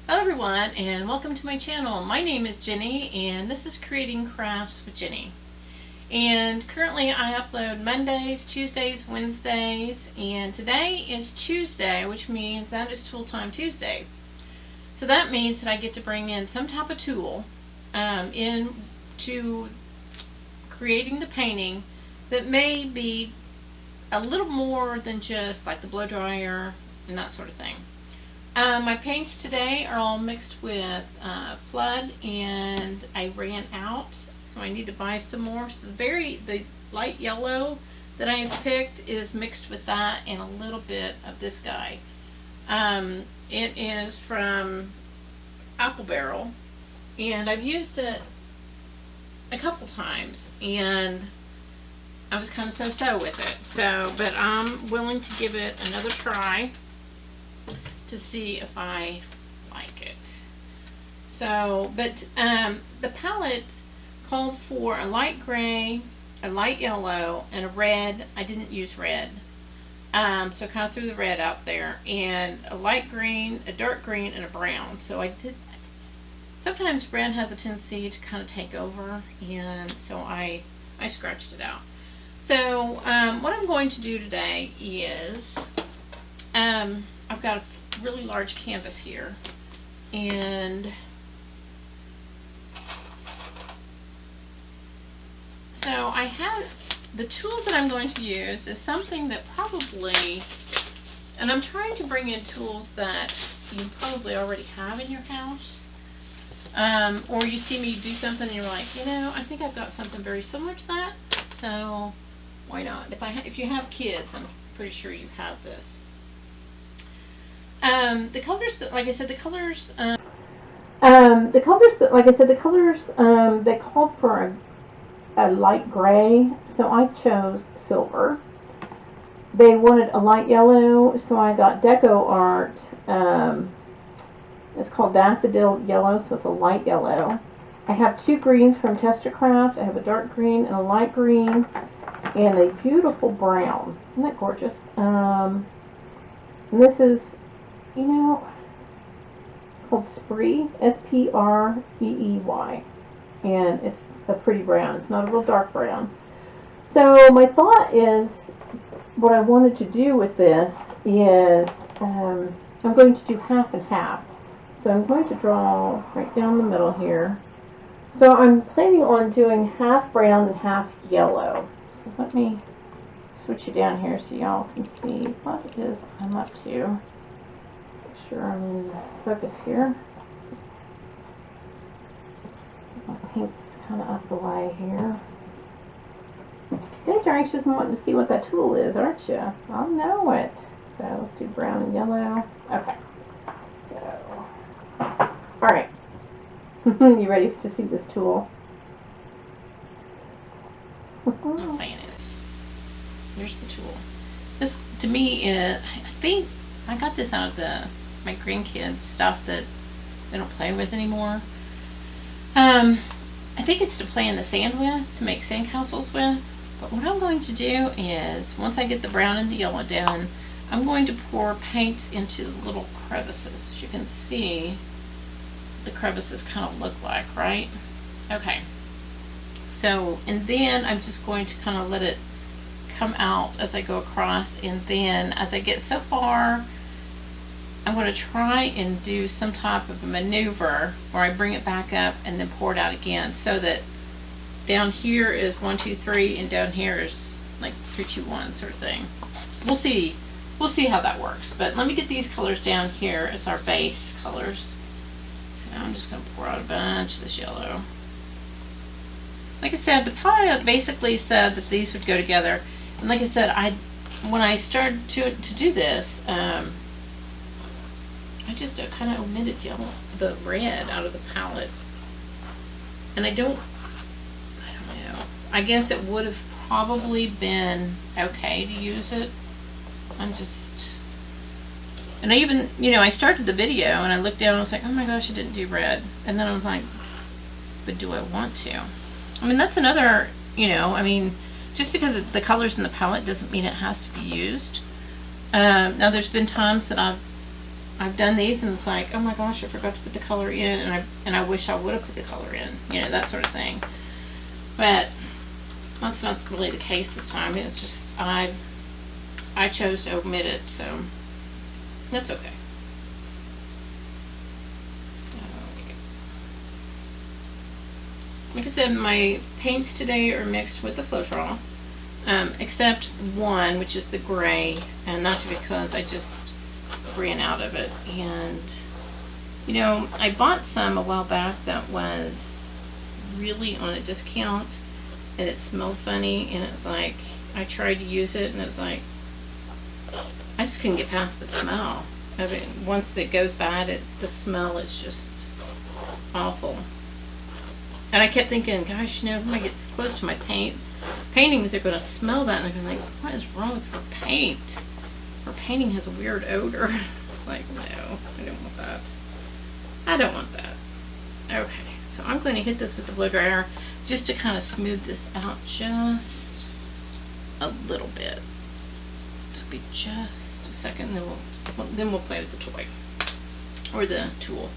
Hello everyone and welcome to my channel. My name is Jenny and this is Creating Crafts with Jenny. And currently I upload Mondays, Tuesdays, Wednesdays, and today is Tuesday, which means that is Tool Time Tuesday. So that means that I get to bring in some type of tool into creating the painting that may be a little more than just like the blow dryer and that sort of thing. My paints today are all mixed with Flood, and I ran out, so I need to buy some more. So the light yellow that I have picked is mixed with that and a little bit of this guy. It is from Apple Barrel, and I've used it a couple times, and I was kind of so-so with it. But I'm willing to give it another try to see if I like it. The palette called for a light gray, a light yellow, and a red. I didn't use red, so kind of threw the red out there, and a light green, a dark green, and a brown. So I did. Sometimes red has a tendency to kind of take over, and so I scratched it out. So what I'm going to do today is I've got a really large canvas here, and so I have the tool that I'm going to use is something that probably, and I'm trying to bring in tools that you probably already have in your house, or you see me do something and you're like, I think I've got something very similar to that, so why not? If you have kids, I'm pretty sure you have this. The colors, they called for a light gray, so I chose silver. They wanted a light yellow, so I got Deco Art. It's called Daffodil Yellow, so it's a light yellow. I have two greens from Testercraft. I have a dark green and a light green, and a beautiful brown. Isn't that gorgeous? And this is called Spree, S-P-R-E-E-Y, and it's a pretty brown. It's not a real dark brown. So my thought is, what I wanted to do with this is, I'm going to do half and half. So I'm going to draw right down the middle here. So I'm planning on doing half brown and half yellow. So let me switch it down here so y'all can see what it is I'm up to. Sure I'm in focus here. My paint's kind of up the way here. You guys are anxious and wanting to see what that tool is, aren't you? I know it. So let's do brown and yellow. Okay. So, alright. You ready to see this tool? I'm playing it. Here's the tool. This, to me, is, I think I got this out of my grandkids' stuff that they don't play with anymore. I think it's to play in the sand with, to make sandcastles with. But what I'm going to do is, once I get the brown and the yellow down, I'm going to pour paints into the little crevices. As you can see, the crevices kind of look like, right? Okay. So, and then I'm just going to kind of let it come out as I go across, and then as I get so far, I'm going to try and do some type of a maneuver where I bring it back up and then pour it out again, so that down here is 1, 2, 3, and down here is like 3, 2, 1 sort of thing. We'll see how that works. But let me get these colors down here as our base colors. So I'm just going to pour out a bunch of this yellow. Like I said, the palette basically said that these would go together. And like I said, when I started to do this, I just kind of omitted the red out of the palette. And I don't know. I guess it would have probably been okay to use it. And I even, I started the video and I looked down and I was like, oh my gosh, I didn't do red. And then I was like, but do I want to? I mean, that's another, just because the color's in the palette doesn't mean it has to be used. Now there's been times that I've I've done these and it's like, oh my gosh, I forgot to put the color in, and I wish I would have put the color in, you know, that sort of thing. But that's not really the case this time. It's just I chose to omit it, so that's okay. Like I said, my paints today are mixed with the Floetrol, except one, which is the gray, and that's because I just ran out of it. And you know, I bought some a while back that was really on a discount, and it smelled funny, and it's like, I tried to use it, and it's like, I just couldn't get past the smell. I mean, once it goes bad, the smell is just awful. And I kept thinking, gosh, you know, if I get close to my paintings, they're going to smell that. And I'm like, what is wrong with her paint? Her painting has a weird odor. Like, no, I don't want that. I don't want that. Okay, so I'm going to hit this with the blow dryer just to kind of smooth this out just a little bit. It'll be just a second, then we'll play with the toy or the tool.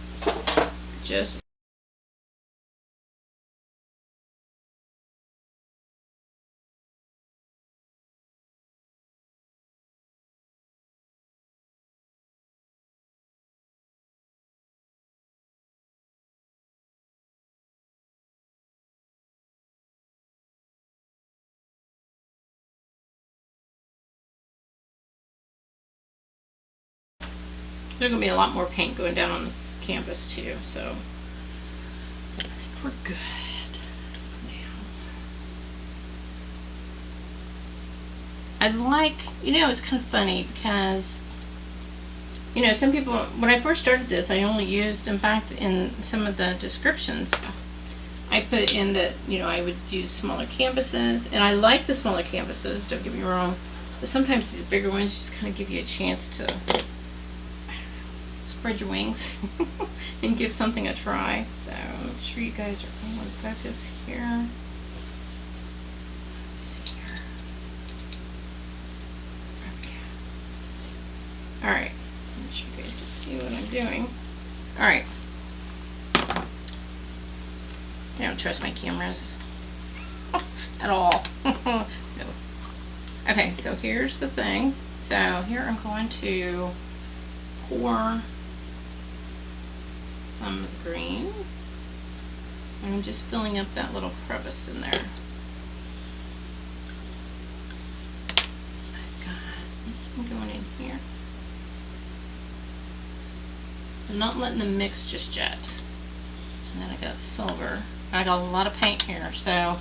Just there's going to be a lot more paint going down on this canvas too, so I think we're good now. I like, you know, it's kind of funny because, you know, some people, when I first started this, I only used, in fact, in some of the descriptions, I put in that, you know, I would use smaller canvases, and I like the smaller canvases, don't get me wrong, but sometimes these bigger ones just kind of give you a chance to spread your wings and give something a try. So make sure you guys are all in focus here. Let's see here. Okay. Alright. Make sure you guys can see what I'm doing. Alright. I don't trust my cameras at all. No. Okay, so here's the thing. So here I'm going to pour some of the green. I'm just filling up that little crevice in there. I've got this one going in here. I'm not letting them mix just yet. And then I got silver. I got a lot of paint here, so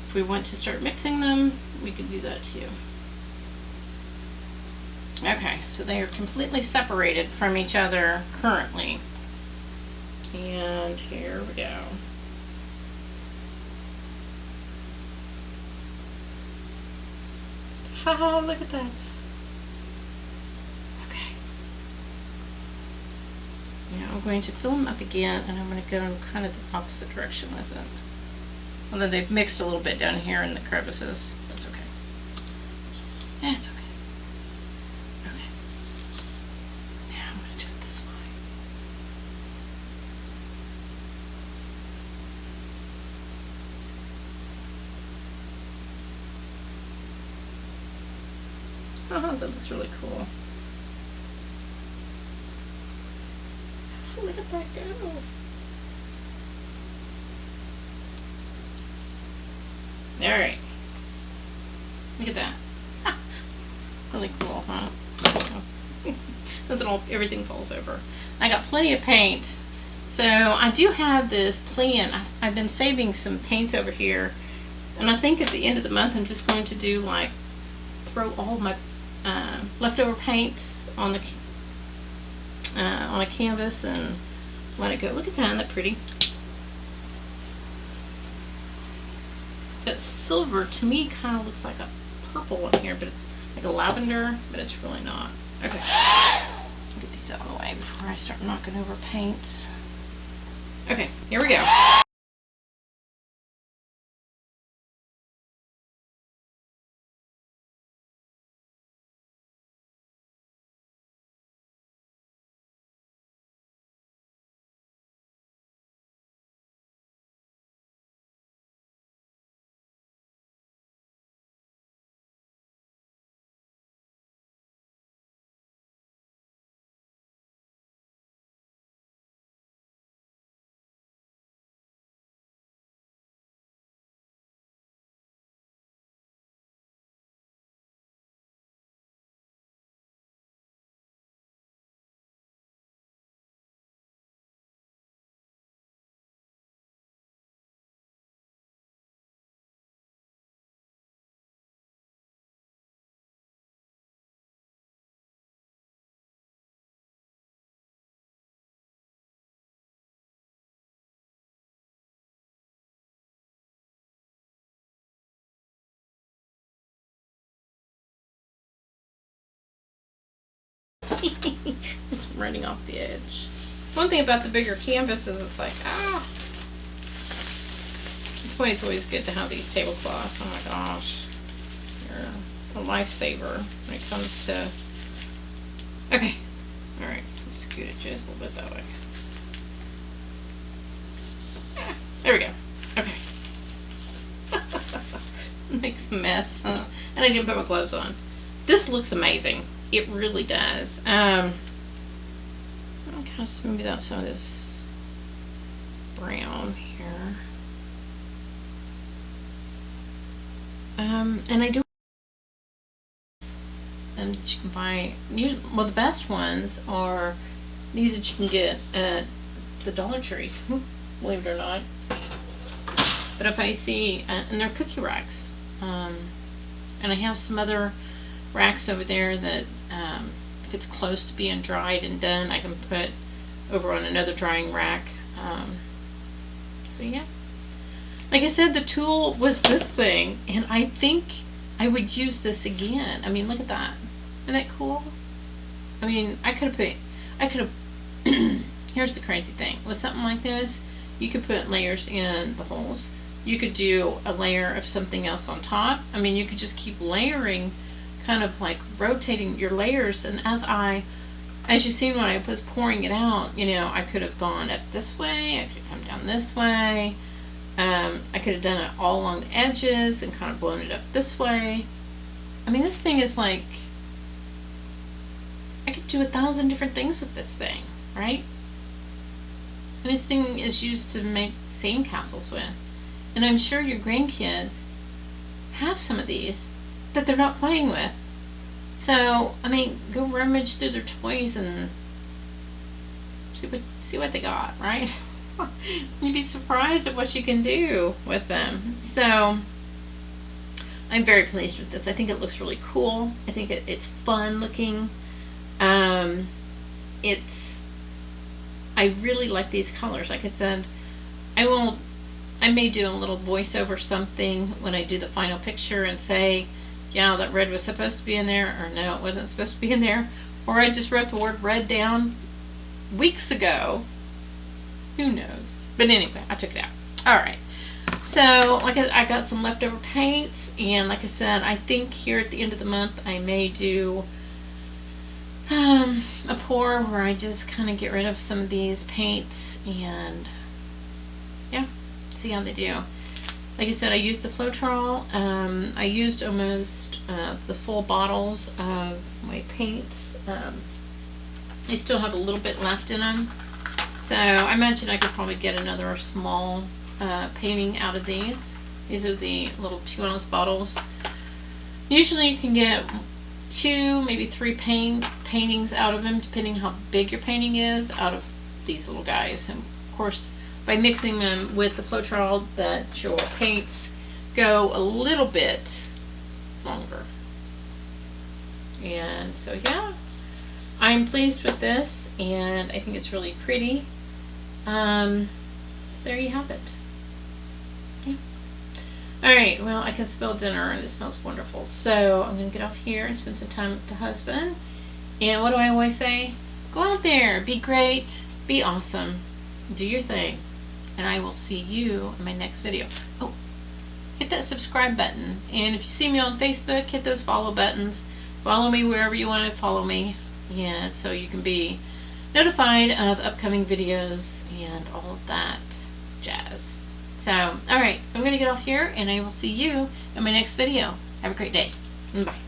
if we want to start mixing them, we could do that too. Okay, so they are completely separated from each other currently. And here we go. Haha, look at that. Okay. Now I'm going to fill them up again, and I'm going to go in kind of the opposite direction with it. Although they've mixed a little bit down here in the crevices. That's okay. That's okay. Okay. Now I'm going to do it this way. Oh, that looks really cool. Look at that go. Alright. Look at that. Really cool, huh? Everything falls over. I got plenty of paint. So I do have this plan. I've been saving some paint over here. And I think at the end of the month I'm just going to do like, throw all my leftover paints on a canvas and let it go. Look at that, isn't that pretty? That silver to me kind of looks like a purple in here, but it's like a lavender, but it's really not. Okay, get these out of the way before I start knocking over paints. Okay, here we go. It's running off the edge. One thing about the bigger canvas is it's like, ah. That's why it's always good to have these tablecloths. Oh my gosh. They're a lifesaver when it comes to... Okay. Alright. Scoot it just a little bit that way. There we go. Okay. Makes a mess. And I didn't put my gloves on. This looks amazing. It really does. I'll kind of smooth out some of this brown here. And I do, and you can buy, well, the best ones are these that you can get at the Dollar Tree, believe it or not. But if I see, and they're cookie racks, and I have some other racks over there that if it's close to being dried and done, I can put over on another drying rack. So yeah, like I said, the tool was this thing, and I think I would use this again. I mean, look at that. Isn't that cool? I mean, I could have here's the crazy thing. With something like this, you could put layers in the holes. You could do a layer of something else on top. I mean, you could just keep layering, kind of like rotating your layers. And as you've seen when I was pouring it out, you know, I could have gone up this way, I could have come down this way. I could have done it all along the edges and kind of blown it up this way. I mean, this thing is like, I could do 1,000 different things with this thing, right? And this thing is used to make sandcastles with. And I'm sure your grandkids have some of these that they're not playing with. So, I mean, go rummage through their toys and see what they got, right? You'd be surprised at what you can do with them. So, I'm very pleased with this. I think it looks really cool. I think it's fun looking. I really like these colors. Like I said, I may do a little voiceover something when I do the final picture and say, yeah, that red was supposed to be in there, or no, it wasn't supposed to be in there, or I just wrote the word red down weeks ago. Who knows? But anyway, I took it out. Alright. So, I got some leftover paints, and like I said, I think here at the end of the month I may do a pour where I just kind of get rid of some of these paints and yeah, see how they do. Like I said, I used the Floetrol. I used almost the full bottles of my paints. I still have a little bit left in them, so I imagine I could probably get another small painting out of these. These are the little 2-ounce bottles. Usually you can get 2, maybe 3 paintings out of them, depending how big your painting is, out of these little guys. And of course, by mixing them with the Floetrol, that your paints go a little bit longer. And so yeah, I'm pleased with this, and I think it's really pretty. There you have it. Yeah. Alright, well, I can smell dinner and it smells wonderful. So I'm going to get off here and spend some time with the husband. And what do I always say? Go out there, be great, be awesome, do your thing. And I will see you in my next video. Oh, hit that subscribe button. And if you see me on Facebook, hit those follow buttons. Follow me wherever you want to follow me. Yeah, so you can be notified of upcoming videos and all of that jazz. So, alright, I'm going to get off here and I will see you in my next video. Have a great day. Bye.